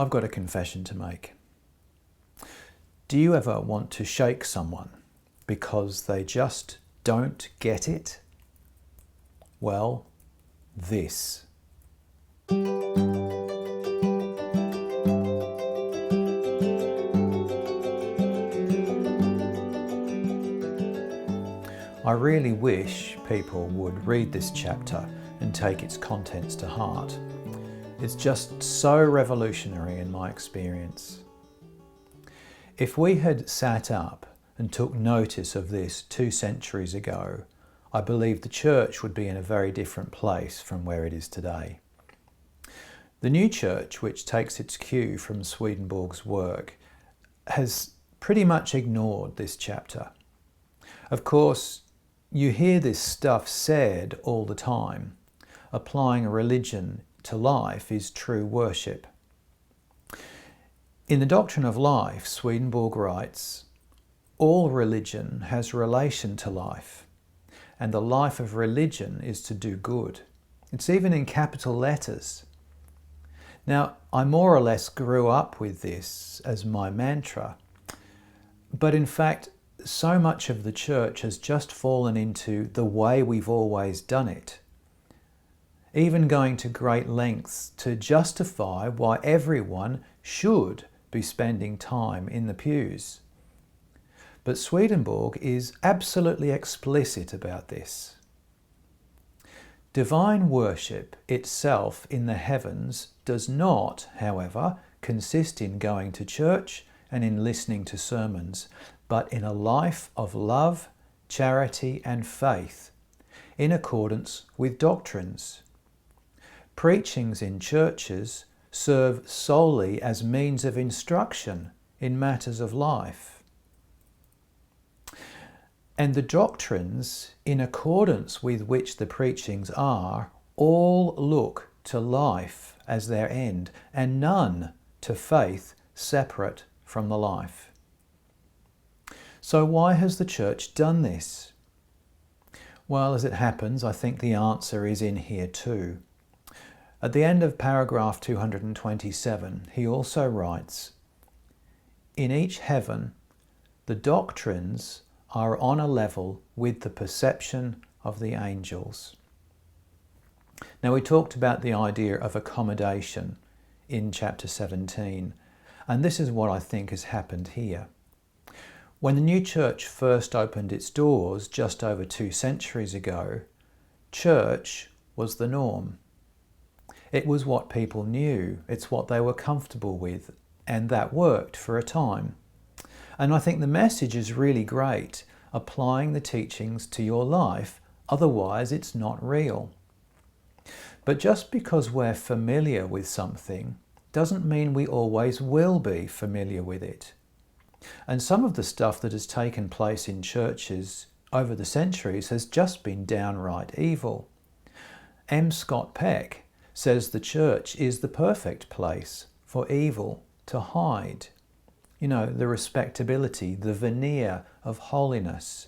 I've got a confession to make. Do you ever want to shake someone because they just don't get it? Well, this. I really wish people would read this chapter and take its contents to heart. It's just so revolutionary in my experience. If we had sat up and took notice of this 2 centuries ago, I believe the church would be in a very different place from where it is today. The new church, which takes its cue from Swedenborg's work, has pretty much ignored this chapter. Of course, you hear this stuff said all the time. Applying a religion to life is true worship. In the Doctrine of Life, Swedenborg writes, "All religion has relation to life, and the life of religion is to do good." It's even in capital letters. Now, I more or less grew up with this as my mantra, but in fact, so much of the church has just fallen into the way we've always done it, even going to great lengths to justify why everyone should be spending time in the pews. But Swedenborg is absolutely explicit about this. Divine worship itself in the heavens does not, however, consist in going to church and in listening to sermons, but in a life of love, charity and faith, in accordance with doctrines. Preachings in churches serve solely as means of instruction in matters of life. And the doctrines in accordance with which the preachings are all look to life as their end, and none to faith separate from the life. So why has the church done this? Well, as it happens, I think the answer is in here too. At the end of paragraph 227, he also writes, "In each heaven, the doctrines are on a level with the perception of the angels." Now, we talked about the idea of accommodation in chapter 17, and this is what I think has happened here. When the new church first opened its doors just over 2 centuries ago, church was the norm. It was what people knew, it's what they were comfortable with, and that worked for a time. And I think the message is really great, applying the teachings to your life, otherwise it's not real. But just because we're familiar with something doesn't mean we always will be familiar with it. And some of the stuff that has taken place in churches over the centuries has just been downright evil. M. Scott Peck says the church is the perfect place for evil to hide. You know, the respectability, the veneer of holiness.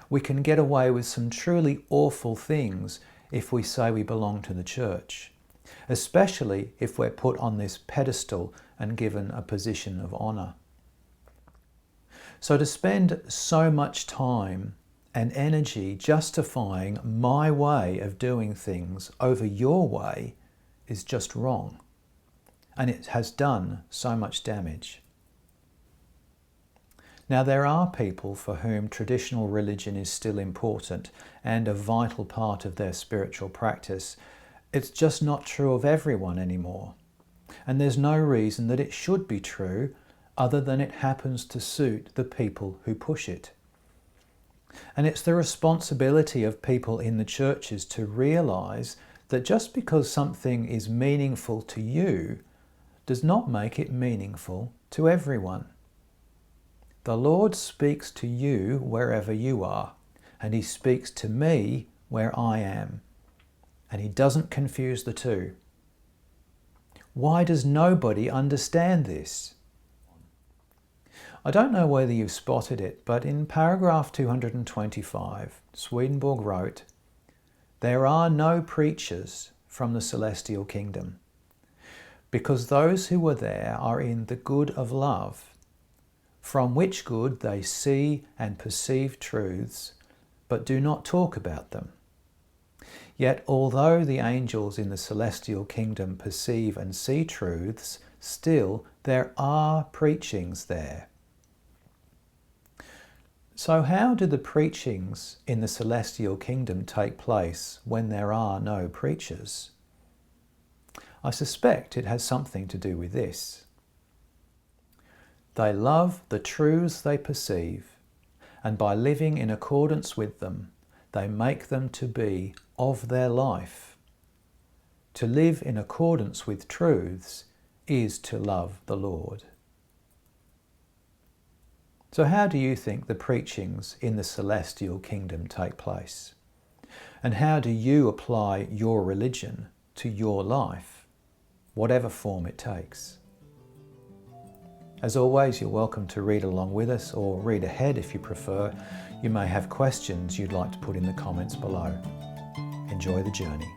We can get away with some truly awful things if we say we belong to the church, especially if we're put on this pedestal and given a position of honour. So to spend so much time and energy justifying my way of doing things over your way is just wrong. And it has done so much damage. Now, there are people for whom traditional religion is still important and a vital part of their spiritual practice. It's just not true of everyone anymore. And there's no reason that it should be true other than it happens to suit the people who push it. And it's the responsibility of people in the churches to realise that just because something is meaningful to you does not make it meaningful to everyone. The Lord speaks to you wherever you are, and He speaks to me where I am, and He doesn't confuse the two. Why does nobody understand this? I don't know whether you've spotted it, but in paragraph 225, Swedenborg wrote, "There are no preachers from the celestial kingdom. because those who are there are in the good of love, from which good they see and perceive truths, but do not talk about them. Yet although the angels in the celestial kingdom perceive and see truths, still there are preachings there. So how do the preachings in the celestial kingdom take place when there are no preachers? I suspect it has something to do with this. They love the truths they perceive, and by living in accordance with them, they make them to be of their life. To live in accordance with truths is to love the Lord. So how do you think the preachings in the celestial kingdom take place? And how do you apply your religion to your life, whatever form it takes? As always, you're welcome to read along with us or read ahead if you prefer. You may have questions you'd like to put in the comments below. Enjoy the journey.